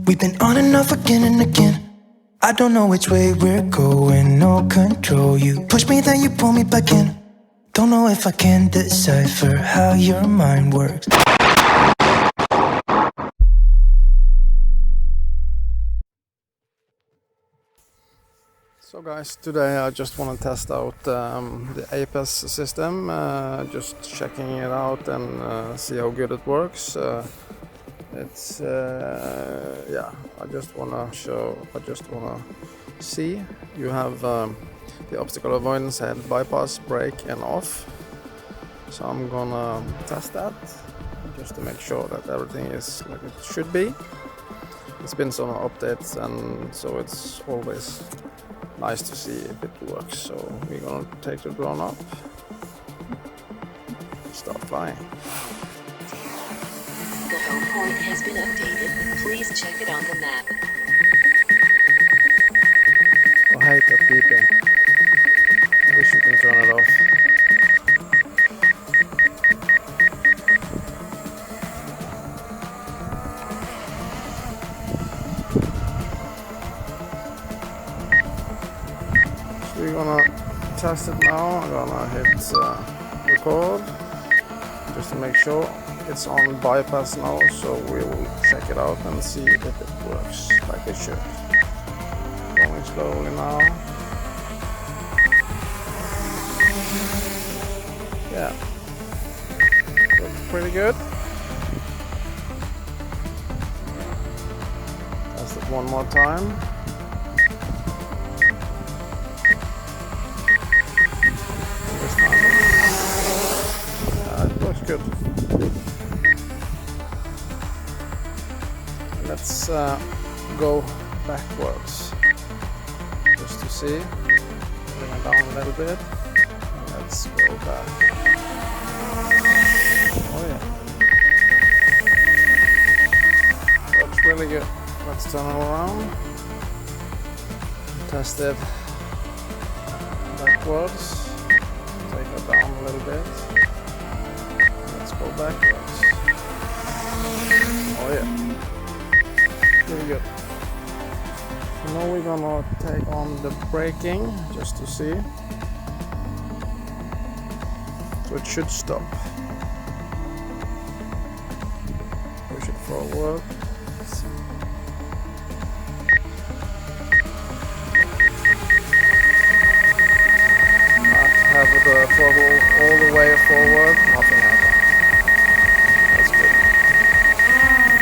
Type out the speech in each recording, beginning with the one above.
We've been on and off again and again. I don't know which way we're going, no control. You push me, then you pull me back in. Don't know if I can decipher how your mind works. So guys, today I just want to test out the APS system, just checking it out and see how good it works. Yeah, I just want to see. You have the obstacle avoidance head, bypass, brake and off. So I'm gonna test that just to make sure that everything is like it should be. It's been some updates, and so it's always nice to see if it works. So we're gonna take the drone up, start flying. The home point has been updated. Please check it on the map. I hate that beeping. I wish you can turn it off. So we're gonna test it now. I'm gonna hit record just to make sure it's on bypass now. So we will check it out and see if it works like it should. Going slowly now. Yeah, looks pretty good. Test it one more time. This time, it looks good. Let's go backwards just to see. Bring it down a little bit. Let's go back. Oh yeah, looks really good. Let's turn it around. Test it backwards. Take it down a little bit. Let's go backwards. Oh yeah, really good. So now we're gonna take on the braking just to see. So it should stop. Push it forward. Have the throttle all the way forward, nothing happened. That's good.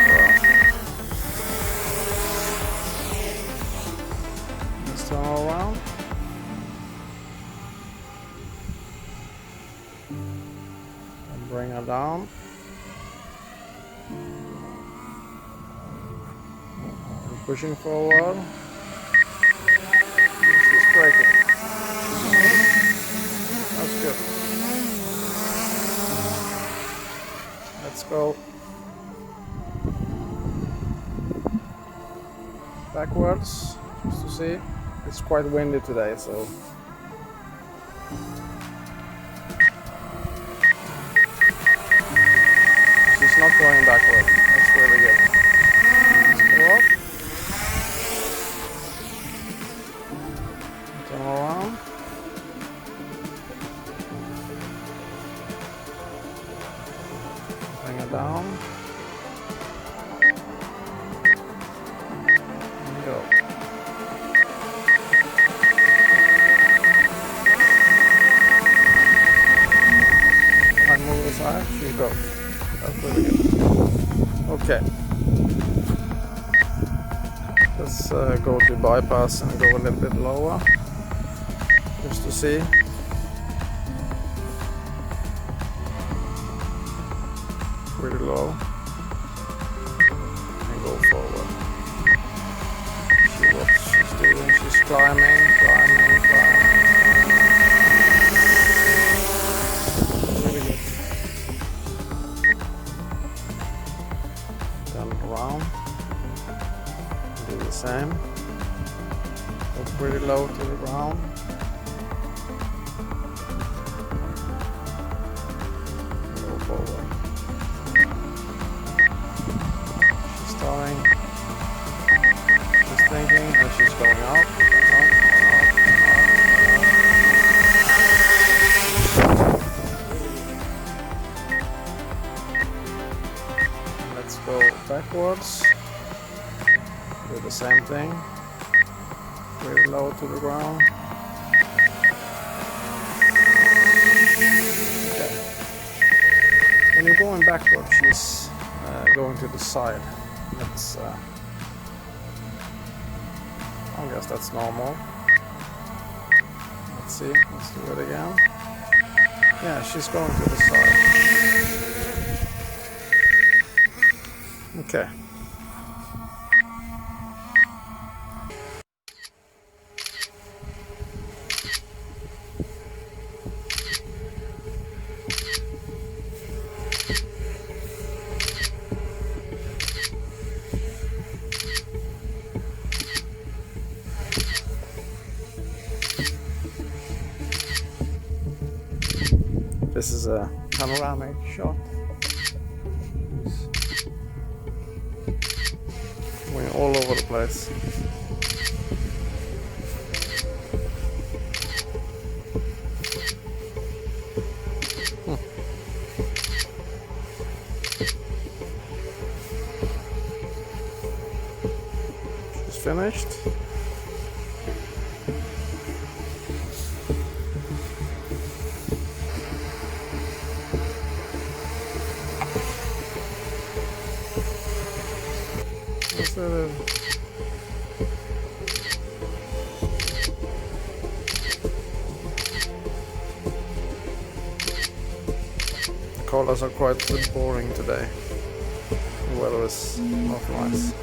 Well, let's turn around. And bring her down. And pushing forward. Use this braking. That's good. Let's go backwards just to see. It's quite windy today, so she's not going backward. That's really good. Let's go up. Turn around. Bring it down. And go. I move aside, she goes. That's really good. Okay. Let's go to bypass and go a little bit lower. Just to see. Pretty low and go forward. See what she's doing. She's climbing. Really good. Turn around. Do the same. Go pretty low to the ground. Go forward. Starting she's going up. Let's go backwards. Do the same thing. Very low to the ground. Okay. When you're going backwards, she's going to the side. That's I guess that's normal. Let's see. Let's do it again. Yeah, she's going to the side. Okay. This is a panoramic shot. Going all over the place. She's finished. The colors are quite boring today. The weather is not nice.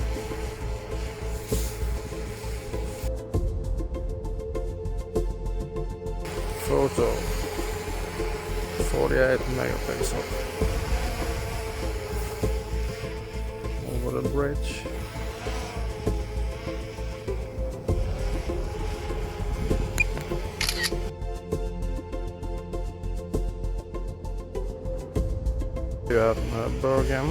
Photo 48 megapixel over the bridge. You have Bergen.